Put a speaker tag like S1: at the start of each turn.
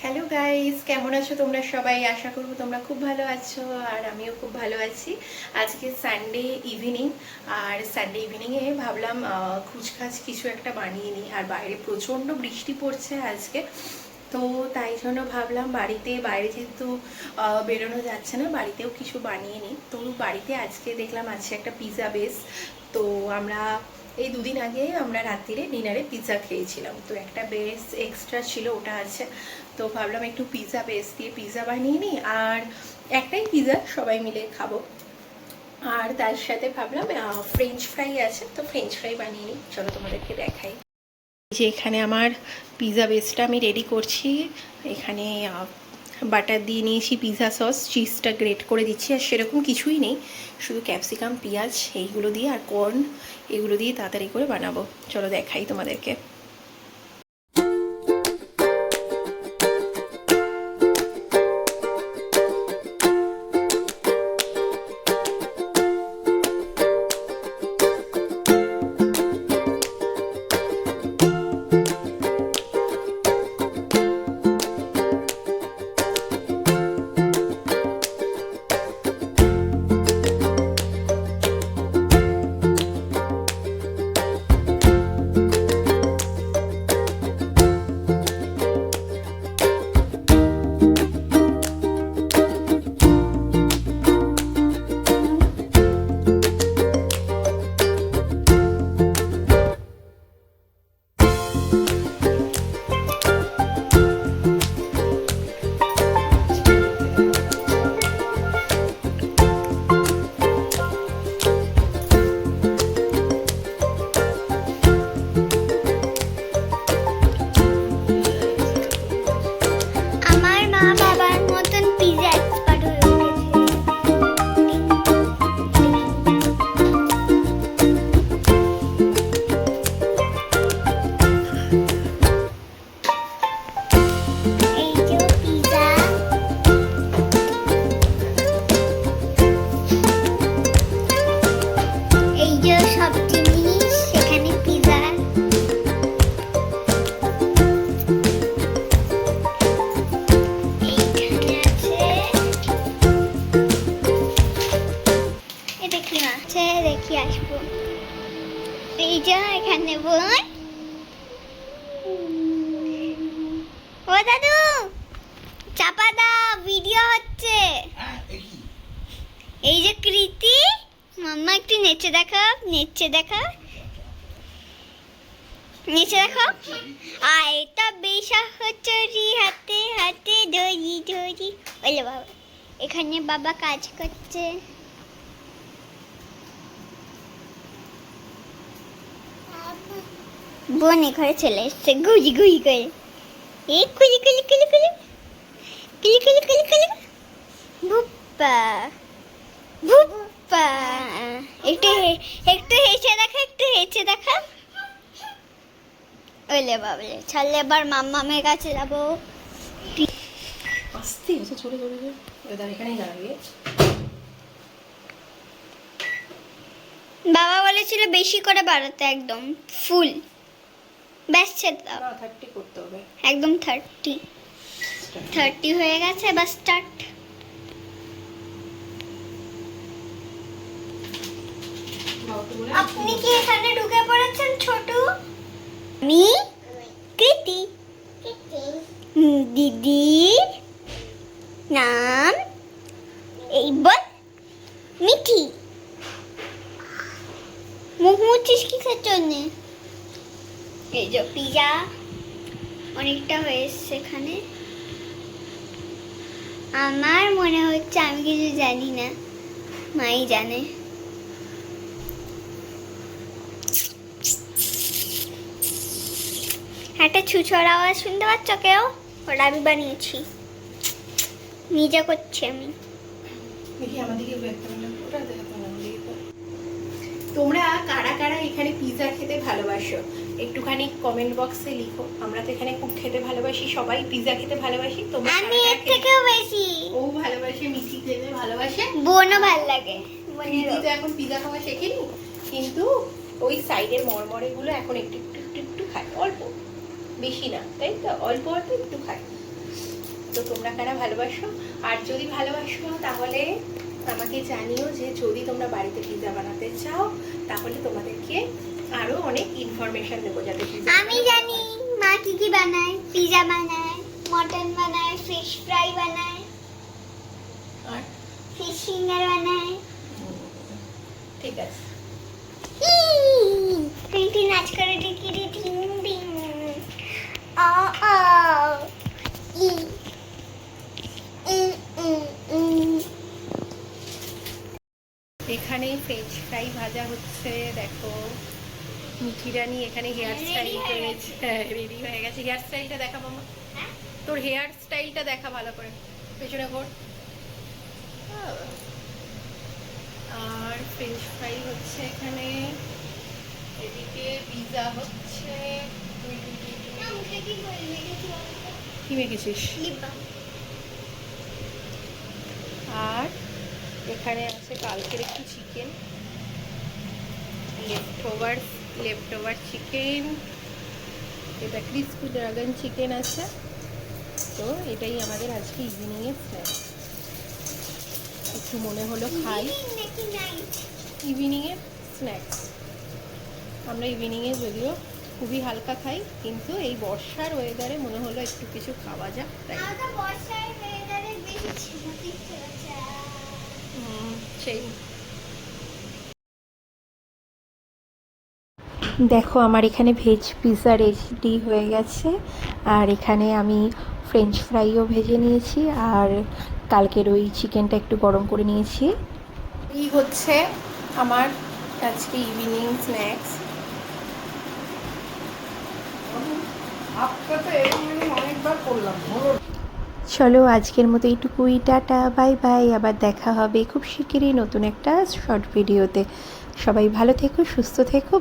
S1: Hello guys, কেমন আছো তোমরা সবাই? আশা করব তোমরা খুব ভালো আছো আর আমিও খুব ভালো আছি। আজকে সানডে ইভিনিং, আর সানডে ইভিনিংয়ে ভাবলাম খুচখাচ কিছু একটা বানিয়ে নিই। আর বাইরে প্রচণ্ড বৃষ্টি পড়ছে আজকে, তো তাই জন্য ভাবলাম বাইরে যেহেতু বেরোনো যাচ্ছে না, বাড়িতেও কিছু বানিয়ে নিই। তো বাড়িতে আজকে দেখলাম আছে একটা পিৎজা বেস। তো আমরা এই দুদিন আগে আমরা রাত্রিরে ডিনারে পিৎজা খেয়েছিলাম, তো একটা বেস এক্সট্রা ছিল, ওটা আছে। তো ভাবলাম একটু পিৎজা বেস দিয়ে পিৎজা বানিয়ে নিই, আর একটাই পিৎজা সবাই মিলে খাবো। আর তার সাথে ভাবলাম ফ্রেঞ্চ ফ্রাই আছে, তো ফ্রেঞ্চ ফ্রাই বানিয়ে নিই। চলো তোমাদেরকে দেখাই। যে এখানে আমার পিৎজা বেসটা আমি রেডি করছি। এখানে বাটার দিয়ে নিয়েছি, পিৎজা সস, চিজটা গ্রেট করে দিচ্ছি। আর সেরকম কিছুই নেই, শুধু ক্যাপসিকাম, পেঁয়াজ এইগুলো দিয়ে আর কর্ন, এগুলো দিয়ে তাড়াতাড়ি করে বানাবো। চলো দেখাই তোমাদেরকে।
S2: দেখি আসবো। এই যে এখানে বল। ও দাদু, চাপা দাও, ভিডিও হচ্ছে। এই যে কৃতি, মাম্মা একটু নেচে দেখাও, নেচে দেখাও, নেচে দেখাও। আর এটা বেশা হচরি, হাতে হাতে ধরি ধরি। ওলে বাবা, এখানে বাবা কাজ করছে। বোন ঘরে চলে এসছে গুজি গুজি করে। এই কুলি কুলি কুলি কুলি কুলি কুলি কুলি কুলি ভুপ্পা ভুপ্পা। একটু একটু হেসে দেখা, একটু হেসে দেখা। ওলে বাবলে, ছাড়লে এবার মাম্মামের কাছে যাবো।
S1: আস্তে আস্তে চলে চলে যায়, এখানেই দাঁড়াবি।
S2: বাবা বলেছিল বেশি করে বাড়াতে, একদম ফুল। ব্যাস ছেড়ে দাও,
S1: 30 করতে হবে,
S2: একদম 30 হয়ে গেছে। বাস স্টার্ট। আপনি কি এখানে ঢুকে পড়েছেন ছোট? আমি কৃতি। দিদির নাম এই বল মিঠি। মুখ মুছিস কিসের জন্যে? এই যে পিজা অনেকটা হয়ে এসছে এখানে। আমার মনে হচ্ছে আমি কিছু জানি না, মাই জানে। একটা ছুঁচোর আওয়াজ শুনতে পাচ্ছ কেউ? ওটা আমি বানিয়েছি, নিজে করছি আমি।
S1: তোমরা কারা কারা এখানে পিৎজা খেতে ভালোবাসো একটুখানি কমেন্ট বক্সে লিখো। আমরা তো এখানে খুব খেতে ভালোবাসি, সবাই পিৎজা খেতে ভালোবাসি। তোমরা
S2: আমি এর থেকেও বেশি।
S1: ও ভালোবাসে, মিঠি খেতে ভালোবাসে,
S2: বোনও ভালো লাগে।
S1: মিঠি তো এখন পিৎজা খাওয়া শেখেনি, কিন্তু ওই সাইডের মরমরে গুলো এখন একটু একটু একটু একটু খায়, অল্প, বেশি না, তাই তো, অল্প অল্প একটু খায়। তোমরা কারা ভালোবাসো, আর যদি ভালোবাসো তাহলে আমাকে জানিও যে যদি তোমরা বাড়িতে পিৎজা বানাতে চাও তাহলে তোমাদেরকে আরো অনেক ইনফরমেশন দেবো যাতে pizza
S2: আমি জানি মা কি কি বানায়, পিজা বানায়, মটন বানায়, ফিশ ফ্রাই বানায়,
S1: আর
S2: ফিশ ফিঙ্গার বানায়।
S1: ঠিক আছে।
S2: টিটি নাচ করে টিটি টিং টিং আ আ ই ই ই ই।
S1: এখানে ফ্রেঞ্চ ফ্রাই ভাজা হচ্ছে, দেখো মিঠি রানী এখানে হেয়ার স্টাইল করেছে, রেডি হয়ে গেছে। হেয়ার স্টাইলটা দেখা মামা, তোর হেয়ার স্টাইলটা দেখা ভালো করে, পেছনে ঘোর। আর ফ্রেঞ্চ ফ্রাই হচ্ছে এখানে, এদিকে পিৎজা হচ্ছে। কি মেখেছিস? আর এখানে আছে কালকের একটু চিকেন, লেফট ওভার চিকেন, এটা ক্রিসপি ড্রাগন চিকেন আছে। তো এটাই আমাদের আজকে ইভিনিংয়ে স্ন্যাক্স। একটু মনে হলো খাই, ইভিনিংয়ের স্ন্যাক্স। আমরা ইভিনিংয়ে যদিও খুবই হালকা খাই, কিন্তু এই বর্ষার ওয়েদারে মনে হলো একটু কিছু খাওয়া যাক, তাই সেই। দেখো আমার এখানে ভেজ পিৎজা রেডি হয়ে গেছে, আর এখানে আমি ফ্রেঞ্চ ফ্রাইও ভেজে নিয়েছি, আর কালকের ওই চিকেনটা একটু গরম করে নিয়েছি। এই হচ্ছে আমার আজকে ইভিনিং স্ন্যাক্স। চলো আজকের মতো এইটুকুই, টাটা বাই বাই। আবার দেখা হবে খুব শিগগিরই নতুন একটা শর্ট ভিডিওতে। সবাই ভালো থেকো, সুস্থ থেকো।